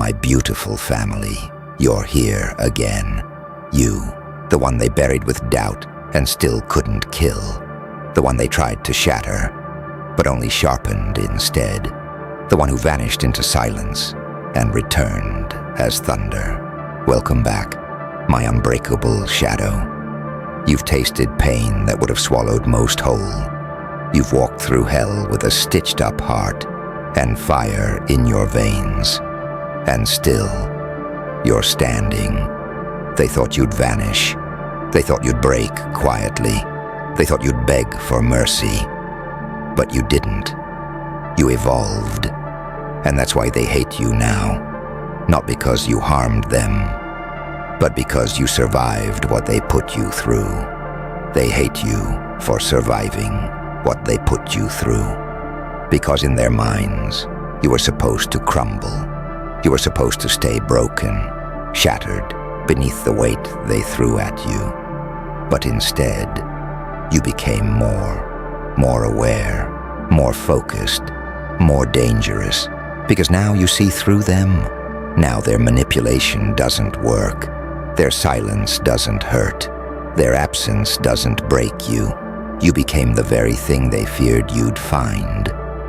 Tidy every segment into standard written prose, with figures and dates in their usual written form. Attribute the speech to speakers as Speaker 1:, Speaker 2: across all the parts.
Speaker 1: my beautiful family, you're here again. You, the one they buried with doubt and still couldn't kill. The one they tried to shatter, but only sharpened instead. The one who vanished into silence and returned as thunder. Welcome back, my unbreakable shadow. You've tasted pain that would have swallowed most whole. You've walked through hell with a stitched-up heart and fire in your veins. And still, you're standing. They thought you'd vanish. They thought you'd break quietly. They thought you'd beg for mercy. But you didn't. You evolved. And that's why they hate you now. Not because you harmed them, but because you survived what they put you through. They hate you for surviving what they put you through. Because in their minds, you were supposed to crumble. You were supposed to stay broken, shattered beneath the weight they threw at you. But instead, you became more aware, more focused, more dangerous. Because now you see through them. Now their manipulation doesn't work. Their silence doesn't hurt. Their absence doesn't break you. You became the very thing they feared you'd find.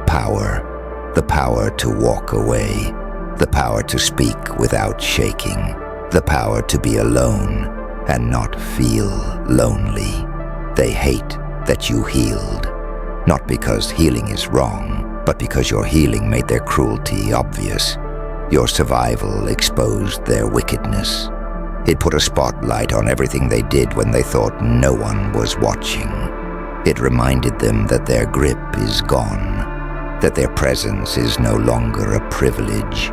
Speaker 1: Power. The power to walk away. The power to speak without shaking. The power to be alone and not feel lonely. They hate that you healed. Not because healing is wrong, but because your healing made their cruelty obvious. Your survival exposed their wickedness. It put a spotlight on everything they did when they thought no one was watching. It reminded them that their grip is gone, that their presence is no longer a privilege.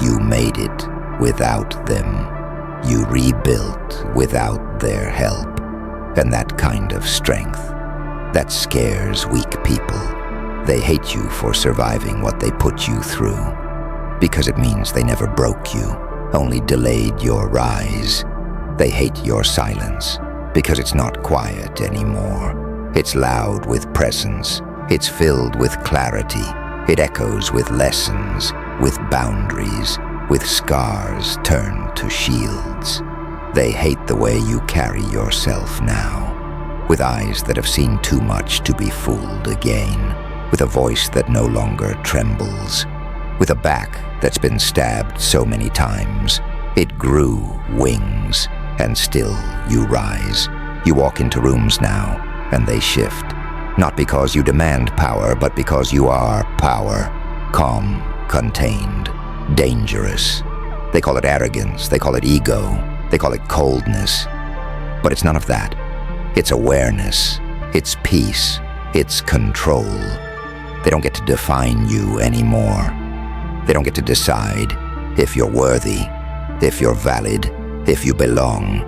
Speaker 1: You made it without them. You rebuilt without their help. And that kind of strength, that scares weak people. They hate you for surviving what they put you through, because it means they never broke you, only delayed your rise. They hate your silence, because it's not quiet anymore. It's loud with presence. It's filled with clarity. It echoes with lessons, with boundaries, with scars turned to shields. They hate the way you carry yourself now, with eyes that have seen too much to be fooled again, with a voice that no longer trembles, with a back that's been stabbed so many times. It grew wings, and still you rise. You walk into rooms now, and they shift. Not because you demand power, but because you are power. Calm, contained, dangerous. They call it arrogance, they call it ego, they call it coldness. But it's none of that. It's awareness, it's peace, it's control. They don't get to define you anymore. They don't get to decide if you're worthy, if you're valid, if you belong.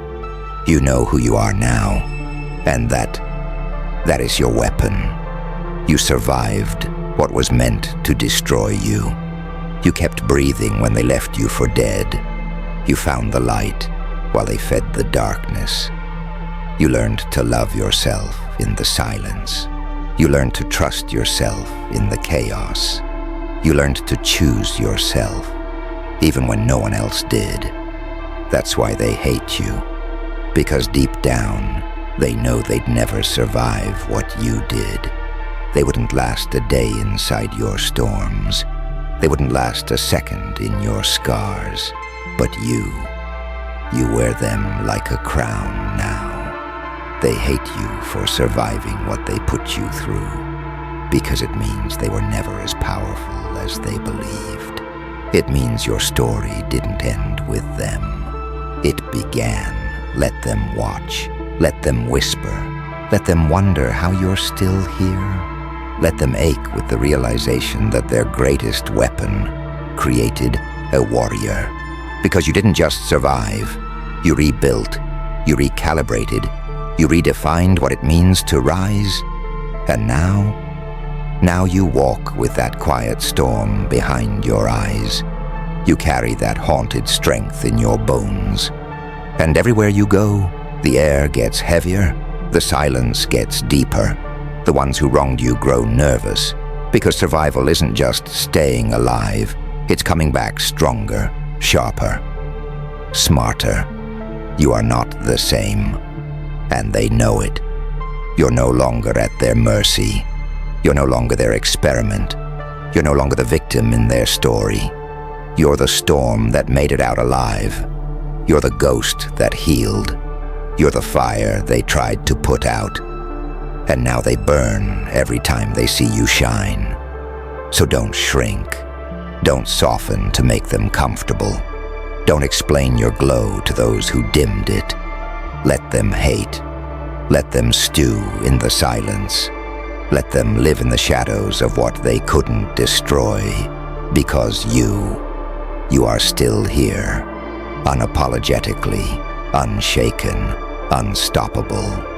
Speaker 1: You know who you are now, and that is your weapon. You survived what was meant to destroy you. You kept breathing when they left you for dead. You found the light while they fed the darkness. You learned to love yourself in the silence. You learned to trust yourself in the chaos. You learned to choose yourself, even when no one else did. That's why they hate you, because deep down, they know they'd never survive what you did. They wouldn't last a day inside your storms. They wouldn't last a second in your scars. But you wear them like a crown now. They hate you for surviving what they put you through, because it means they were never as powerful as they believed. It means your story didn't end with them. It began. Let them watch. Let them whisper. Let them wonder how you're still here. Let them ache with the realization that their greatest weapon created a warrior. Because you didn't just survive. You rebuilt. You recalibrated. You redefined what it means to rise. And now you walk with that quiet storm behind your eyes. You carry that haunted strength in your bones. And everywhere you go, the air gets heavier, the silence gets deeper. The ones who wronged you grow nervous, because survival isn't just staying alive, it's coming back stronger, sharper, smarter. You are not the same, and they know it. You're no longer at their mercy. You're no longer their experiment. You're no longer the victim in their story. You're the storm that made it out alive. You're the ghost that healed. You're the fire they tried to put out. And now they burn every time they see you shine. So don't shrink. Don't soften to make them comfortable. Don't explain your glow to those who dimmed it. Let them hate. Let them stew in the silence. Let them live in the shadows of what they couldn't destroy. Because you are still here, unapologetically, unshaken, unstoppable.